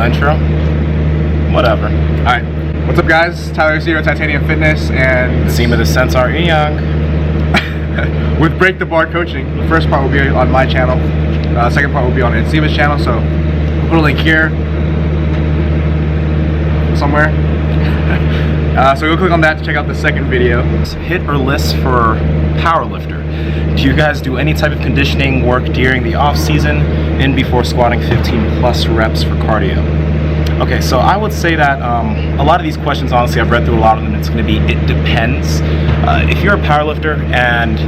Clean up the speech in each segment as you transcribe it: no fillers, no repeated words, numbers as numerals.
intro. Whatever. Alright, what's up guys? Tyler Yasuda, Tytaniumfitness, and Nsima the Centaur Young. with Break the Bar Coaching. The first part will be on my channel. Second part will be on Nsima's channel, so I'll put a link here somewhere. So go click on that to check out the second video. Hit or list for powerlifter. Do you guys do any type of conditioning work during the off season and before squatting 15 plus reps for cardio? Okay, so I would say that a lot of these questions, honestly, I've read through a lot of them. It's going to be, it depends. If you're a powerlifter and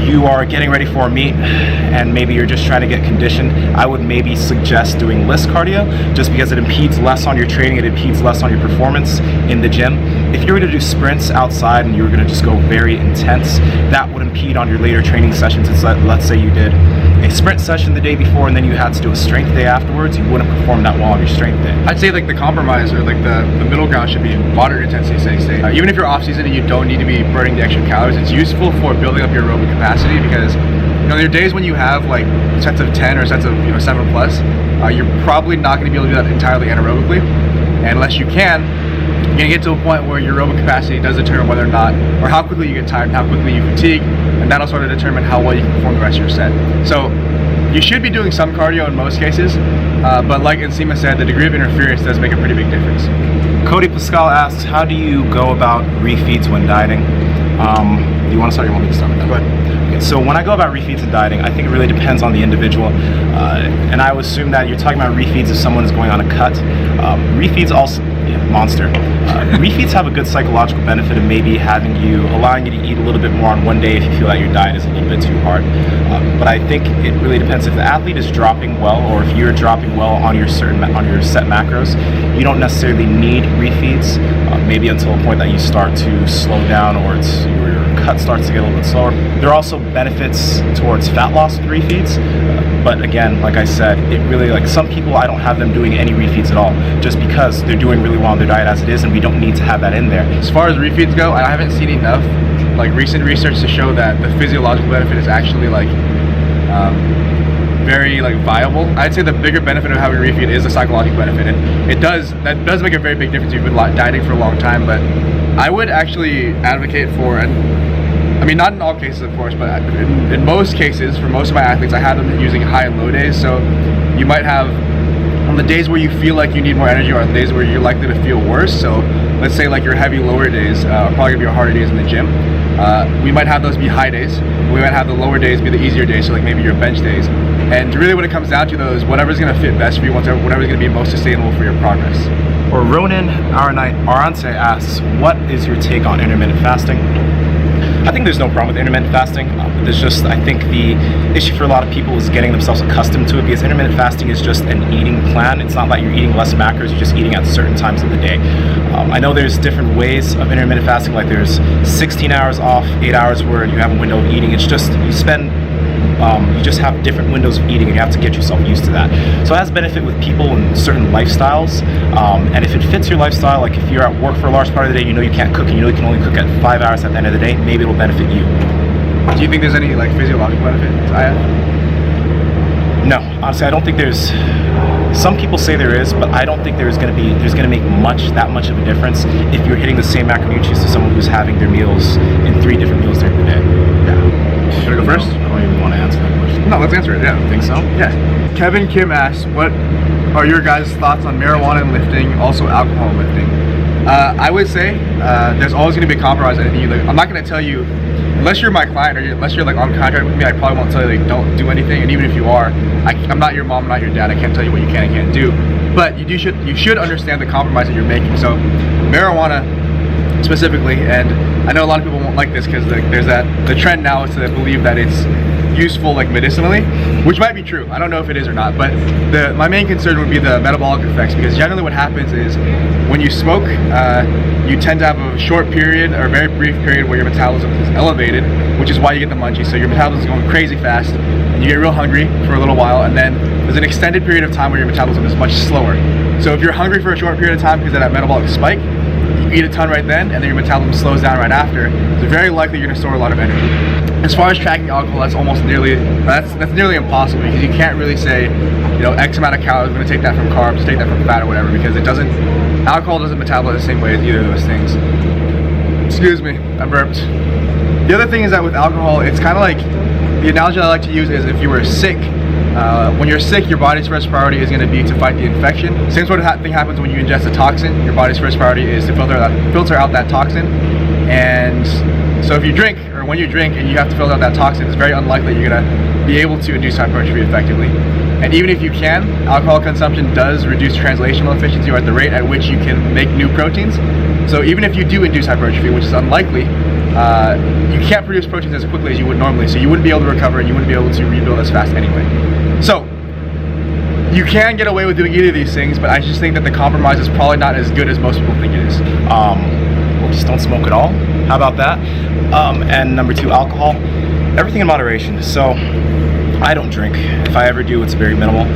you are getting ready for a meet and maybe you're just trying to get conditioned, I would maybe suggest doing list cardio just because it impedes less on your training, it impedes less on your performance in the gym. If you're going to do sprints outside and you're going to just go very intense, that would impede on your later training sessions. It's like, let's say you did a sprint session the day before and then you had to do a strength day afterwards, you wouldn't perform that well on your strength day. I'd say like the compromise or like the middle ground should be moderate intensity steady state. Even if you're off season and you don't need to be burning the extra calories, it's useful for building up your aerobic capacity because there are days when you have like sets of 10 or sets of 7 plus, you're probably not going to be able to do that entirely anaerobically, and unless you can, you're going to get to a point where your aerobic capacity does determine whether or not, or how quickly you get tired, how quickly you fatigue, and that'll sort of determine how well you can perform the rest of your set. So you should be doing some cardio in most cases, but like Nsima said, the degree of interference does make a pretty big difference. Cody Pascal asks, how do you go about refeeds when dieting? Do you want to start or you want me to start with that? Go ahead. Okay, so when I go about refeeds and dieting, I think it really depends on the individual. And I would assume that you're talking about refeeds if someone is going on a cut. Refeeds also, monster. Refeeds have a good psychological benefit of maybe allowing you to eat a little bit more on one day if you feel that your diet is a little bit too hard. But I think it really depends if the athlete is dropping well or if you're dropping well on your set macros. You don't necessarily need refeeds, maybe until a point that you start to slow down or your cut starts to get a little bit slower. There are also benefits towards fat loss with refeeds, but again, like I said, it really, like some people, I don't have them doing any refeeds at all, just because they're doing really well on their diet as it is, and we don't need to have that in there. As far as refeeds go, I haven't seen enough like recent research to show that the physiological benefit is actually like very like viable. I'd say the bigger benefit of having a refeed is the psychological benefit, and that does make a very big difference if you've been dieting for a long time. But I would actually advocate for, and I mean not in all cases of course, but in most cases for most of my athletes, I have them using high and low days. So you might have on the days where you feel like you need more energy or on the days where you're likely to feel worse. So let's say like your heavy lower days are probably gonna be your harder days in the gym. We might have those be high days. We might have the lower days be the easier days, so like maybe your bench days. And really what it comes down to though is whatever's gonna fit best for you, whatever's gonna be most sustainable for your progress. Or Ronan Arance asks, what is your take on intermittent fasting? I think there's no problem with intermittent fasting. There's just, I think the issue for a lot of people is getting themselves accustomed to it, because intermittent fasting is just an eating plan. It's not like you're eating less macros, you're just eating at certain times of the day. I know there's different ways of intermittent fasting, like there's 16 hours off, 8 hours where you have a window of eating. It's just, you just have different windows of eating and you have to get yourself used to that. So it has benefit with people in certain lifestyles, and if it fits your lifestyle, like if you're at work for a large part of the day, you know you can't cook and you know you can only cook at 5 hours at the end of the day, maybe it'll benefit you. Do you think there's any like physiological benefit to IF? No, honestly I don't think there's, some people say there is, but I don't think there's gonna make that much of a difference if you're hitting the same macronutrients to someone who's having their meals in 3 different meals during the day. Yeah. Should I go first? I don't even want to answer that question. No, let's answer it, yeah. Think so? Yeah. Kevin Kim asks, what are your guys' thoughts on marijuana and lifting, also alcohol and lifting? I would say there's always going to be a compromise. I'm not going to tell you, unless you're my client or unless you're like on contract with me, I probably won't tell you like don't do anything. And even if you are, I'm not your mom, I'm not your dad. I can't tell you what you can and can't do. But you should understand the compromise that you're making. So marijuana specifically, and I know a lot of people won't like this because there's the trend now is to believe that it's useful like medicinally, which might be true. I don't know if it is or not, but my main concern would be the metabolic effects, because generally what happens is when you smoke, you tend to have a short period or a very brief period where your metabolism is elevated, which is why you get the munchies. So your metabolism is going crazy fast and you get real hungry for a little while, and then there's an extended period of time where your metabolism is much slower. So if you're hungry for a short period of time because of that metabolic spike, you eat a ton right then, and then your metabolism slows down right after, it's very likely you're gonna store a lot of energy. As far as tracking alcohol, that's nearly impossible, because you can't really say, you know, X amount of calories, I'm gonna take that from carbs, take that from fat or whatever, because alcohol doesn't metabolize the same way as either of those things. Excuse me, I burped. The other thing is that with alcohol, it's kind of like, the analogy I like to use is if you were sick. When you're sick, your body's first priority is going to be to fight the infection. Same sort of thing happens when you ingest a toxin. Your body's first priority is to filter out that toxin. And so if you drink, or when you drink and you have to filter out that toxin, it's very unlikely you're going to be able to induce hypertrophy effectively. And even if you can, alcohol consumption does reduce translational efficiency, or at the rate at which you can make new proteins. So even if you do induce hypertrophy, which is unlikely, you can't produce proteins as quickly as you would normally, so you wouldn't be able to recover and you wouldn't be able to rebuild as fast anyway. So you can get away with doing either of these things, but I just think that the compromise is probably not as good as most people think it is. Well, just don't smoke at all. How about that? And number 2, alcohol. Everything in moderation. So I don't drink. If I ever do, it's very minimal.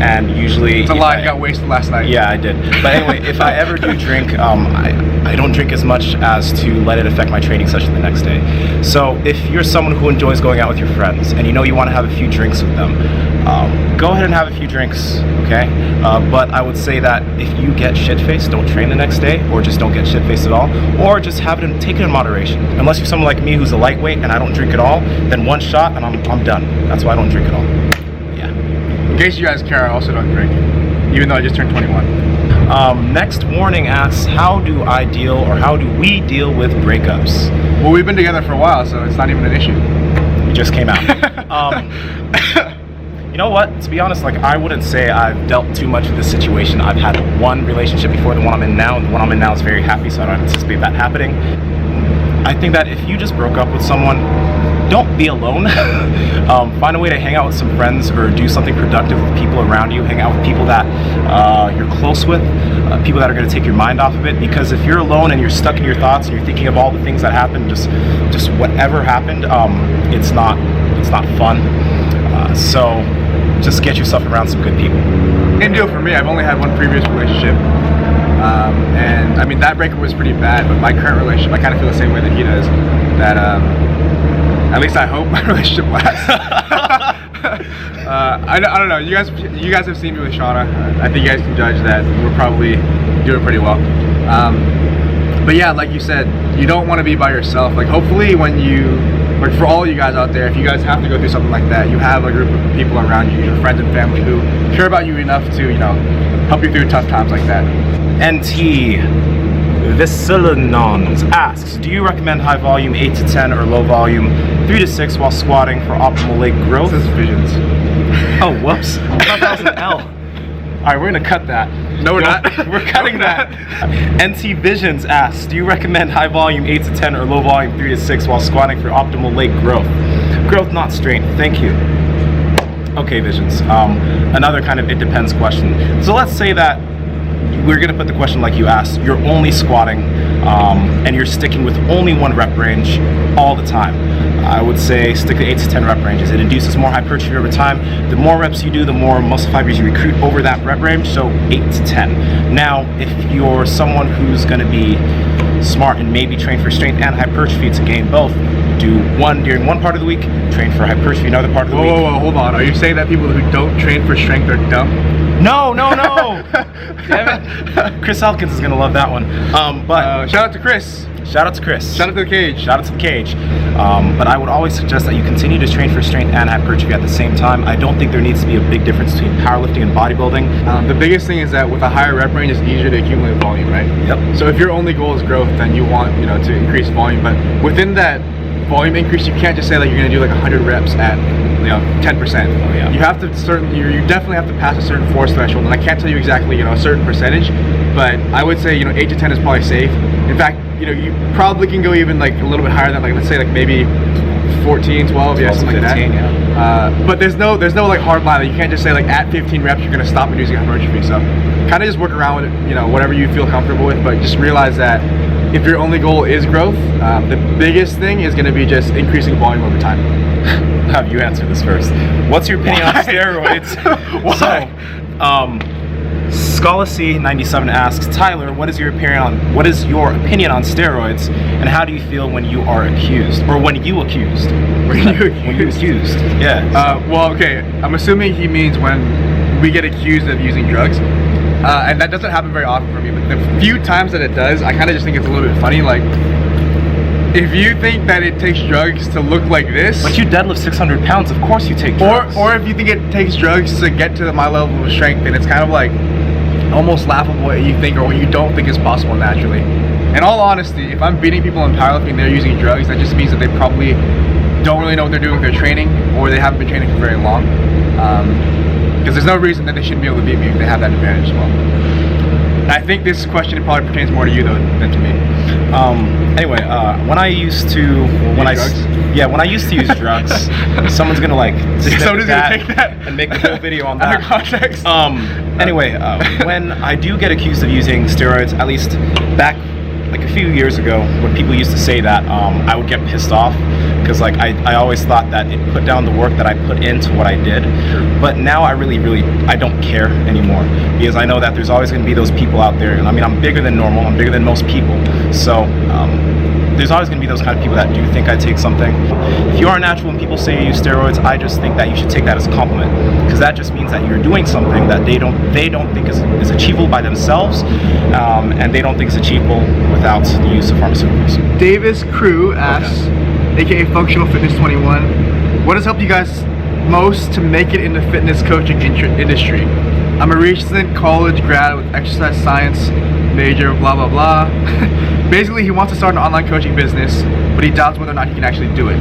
And usually... It's a lie, you got wasted last night. Yeah, I did. But anyway, if I ever do drink, I don't drink as much as to let it affect my training session the next day. So if you're someone who enjoys going out with your friends, and you know you want to have a few drinks with them, go ahead and have a few drinks, okay? But I would say that if you get shit-faced, don't train the next day, or just don't get shit-faced at all, or just take it in moderation. Unless you're someone like me who's a lightweight and I don't drink at all, then one shot and I'm done. That's why I don't drink at all. Yeah. In case you guys care, I also don't drink, even though I just turned 21. Next warning asks, how do we deal with breakups? Well, we've been together for a while, so it's not even an issue. It just came out. You know what? To be honest, like, I wouldn't say I've dealt too much with this situation. I've had one relationship before, the one I'm in now, and the one I'm in now is very happy, so I don't anticipate that happening. I think that if you just broke up with someone, don't be alone. Find a way to hang out with some friends or do something productive with people around you. Hang out with people that you're close with, people that are going to take your mind off of it. Because if you're alone and you're stuck in your thoughts and you're thinking of all the things that happened, just whatever happened, it's not fun. So just get yourself around some good people. Same deal for me. I've only had one previous relationship. And I mean, that breakup was pretty bad, but my current relationship, I kind of feel the same way that he does. That at least I hope my relationship lasts. I don't know. You guys have seen me with Shauna. I think you guys can judge that we're probably doing pretty well. But yeah, like you said, you don't want to be by yourself. Like, hopefully when like, for all you guys out there, if you guys have to go through something like that, you have a group of people around you, your friends and family, who care about you enough to, you know, help you through tough times like that. TheNattyProfessor asks, do you recommend high volume 8 to 10 or low volume 3 to 6 while squatting for optimal leg growth? This is visions. Oh, whoops. I thought that was an L. Alright, we're gonna cut that. No, we're not. We're cutting that. NT Visions asks, do you recommend high volume 8 to 10 or low volume 3 to 6 while squatting for optimal leg growth? Growth, not strength. Thank you. Okay, Visions. Another kind of it depends question. So let's say that we're gonna put the question like you asked. You're only squatting and you're sticking with only one rep range all the time. I would say stick to 8 to 10 rep ranges. It induces more hypertrophy over time. The more reps you do, the more muscle fibers you recruit over that rep range, so 8 to 10. Now, if you're someone who's gonna be smart and maybe train for strength and hypertrophy to gain both, do one during one part of the week, train for hypertrophy another part of the week. Whoa, hold on. Are you saying that people who don't train for strength are dumb? No. Damn it. Chris Elkins is gonna love that one. But shout out to Chris. Shout out to Chris. Shout out to the cage. Shout out to the cage. But I would always suggest that you continue to train for strength and hypertrophy at the same time. I don't think there needs to be a big difference between powerlifting and bodybuilding. The biggest thing is that with a higher rep range, it's easier to accumulate volume, right? Yep. So if your only goal is growth, then you want, you know, to increase volume. But within that volume increase, you can't just say that you're going to do like 100 reps at, you know, 10%. Oh, yeah. You have to you definitely have to pass a certain force threshold, and I can't tell you exactly, you know, a certain percentage, but I would say, you know, 8 to 10 is probably safe. In fact, you know, you probably can go even like a little bit higher than, like, let's say like maybe 14, 12, yeah, something 15, like that. Yeah. But there's no like hard line. You can't just say like at 15 reps you're gonna stop inducing hypertrophy. So kind of just work around with it, you know, whatever you feel comfortable with. But just realize that if your only goal is growth, the biggest thing is gonna be just increasing volume over time. Have you answer this first? What's your opinion on steroids? Why? Scalacy97 asks, Tyler, what is your opinion on steroids, and how do you feel when you are accused, or when you accused? When you accused. Yeah. Well, okay. I'm assuming he means when we get accused of using drugs, and that doesn't happen very often for me. But the few times that it does, I kind of just think it's a little bit funny. Like, if you think that it takes drugs to look like this, but you deadlift 600 pounds, of course you take drugs. Or if you think it takes drugs to get to my level of strength, then it's kind of like almost laughable what you think or what you don't think is possible naturally. In all honesty, if I'm beating people in powerlifting, they're using drugs, that just means that they probably don't really know what they're doing with their training, or they haven't been training for very long. Because there's no reason that they shouldn't be able to beat me if they have that advantage as well. And I think this question probably pertains more to you though than to me. Anyway, when I used to use drugs, someone's gonna like take that and make a whole video on that. Under context. Anyway, when I do get accused of using steroids, at least back like a few years ago, when people used to say that, I would get pissed off because like I always thought that it put down the work that I put into what I did. But now I I don't care anymore, because I know that there's always going to be those people out there, and I mean, I'm bigger than normal, I'm bigger than most people, so there's always going to be those kind of people that do think I take something. If you are natural and people say you use steroids, I just think that you should take that as a compliment, because that just means that you're doing something that they don't think is achievable by themselves, and they don't think is achievable without the use of pharmaceuticals. Davis Crew asks, aka Functional Fitness 21, what has helped you guys most to make it in the fitness coaching industry? I'm a recent college grad with exercise science major, blah blah blah. Basically, he wants to start an online coaching business, but he doubts whether or not he can actually do it.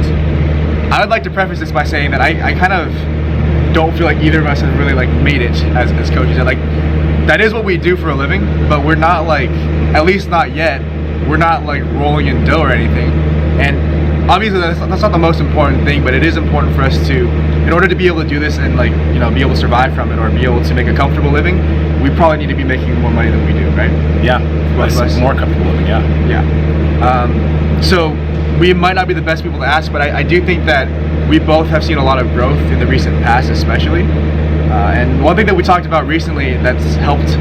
I would like to preface this by saying that I kind of don't feel like either of us has really like made it as coaches. Like, that is what we do for a living, but we're not like, at least not yet, we're not like rolling in dough or anything. And obviously that's not the most important thing, but it is important for us to, in order to be able to do this and like, you know, be able to survive from it or be able to make a comfortable living, we probably need to be making more money than we do, right? Yeah, more comfortable living, yeah. Yeah. So we might not be the best people to ask, but I do think that we both have seen a lot of growth in the recent past, especially. And one thing that we talked about recently that's helped,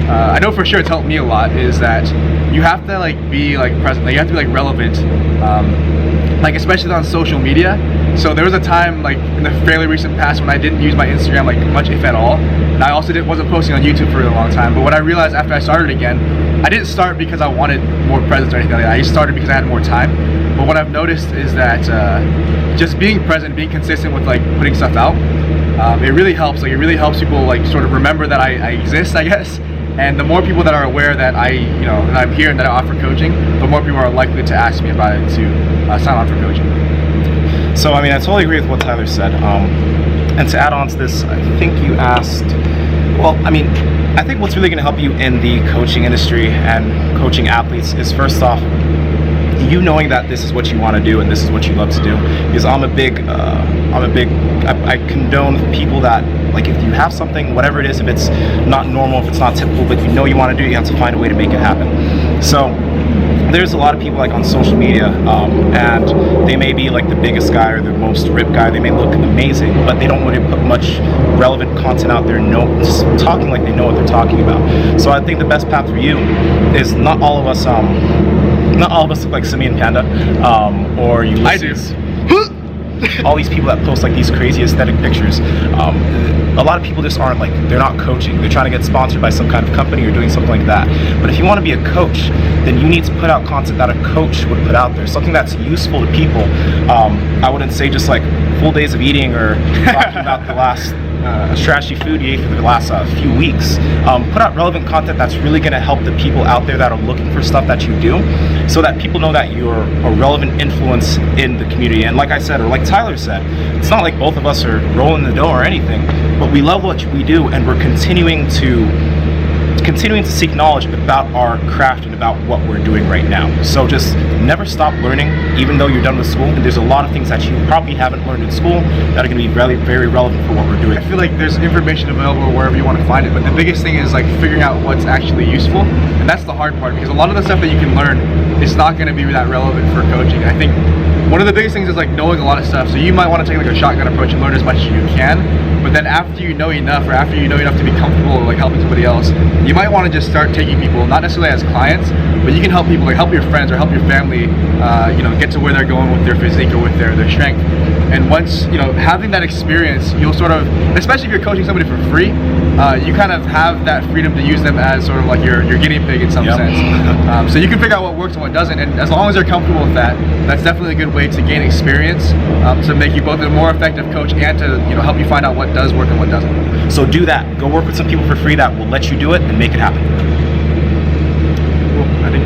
I know for sure it's helped me a lot, is that you have to like be like present, like you have to be like relevant, like especially on social media. So there was a time like in the fairly recent past when I didn't use my Instagram like much, if at all, and I also wasn't posting on YouTube for a long time. But what I realized after I started again, I didn't start because I wanted more presence or anything like that. I just started because I had more time. But what I've noticed is that just being present, being consistent with like putting stuff out, it really helps. Like, it really helps people like sort of remember that I exist, I guess. And the more people that are aware that that I'm here and that I offer coaching, the more people are likely to ask me about it to sign on for coaching. So, I mean, I totally agree with what Tyler said. And to add on to this, I think you asked, well, I mean, I think what's really going to help you in the coaching industry and coaching athletes is, first off, you knowing that this is what you want to do and this is what you love to do. Because I condone people that, like, if you have something, whatever it is, if it's not normal, if it's not typical, but you know you want to do it, you have to find a way to make it happen. So there's a lot of people like on social media, and they may be like the biggest guy or the most ripped guy, they may look amazing, but they don't want to put much relevant content out there, just talking like they know what they're talking about. So I think the best path for you is not all of us look like Simian Panda, or Ulysses. I do. All these people that post like these crazy aesthetic pictures, a lot of people just aren't like, they're not coaching, they're trying to get sponsored by some kind of company or doing something like that. But if you want to be a coach, then you need to put out content that a coach would put out there, something that's useful to people. I wouldn't say just like full days of eating or talking about the last trashy food you ate for the last few weeks. Put out relevant content that's really going to help the people out there that are looking for stuff that you do, so that people know that you're a relevant influence in the community. And like I said, or like Tyler said, it's not like both of us are rolling the dough or anything, but we love what we do, and we're continuing to seek knowledge about our craft and about what we're doing right now. So just never stop learning, even though you're done with school. And there's a lot of things that you probably haven't learned in school that are going to be very, very relevant for what we're doing. I feel like there's information available wherever you want to find it, but the biggest thing is like figuring out what's actually useful, and that's the hard part, because a lot of the stuff that you can learn is not going to be that relevant for coaching. I think one of the biggest things is like knowing a lot of stuff. So you might want to take like a shotgun approach and learn as much as you can, but then after you know enough, or after you know enough to be comfortable like helping somebody else, you might want to just start taking people, not necessarily as clients, but you can help people, like help your friends or help your family, you know, get to where they're going with their physique or with their strength. And once, you know, having that experience, you'll sort of, especially if you're coaching somebody for free, you kind of have that freedom to use them as sort of like your guinea pig in some sense. So you can figure out what works and what doesn't, and as long as you're comfortable with that, that's definitely a good way to gain experience, to make you both a more effective coach and to, you know, help you find out what does work and what doesn't. So do that. Go work with some people for free that will let you do it and make it happen.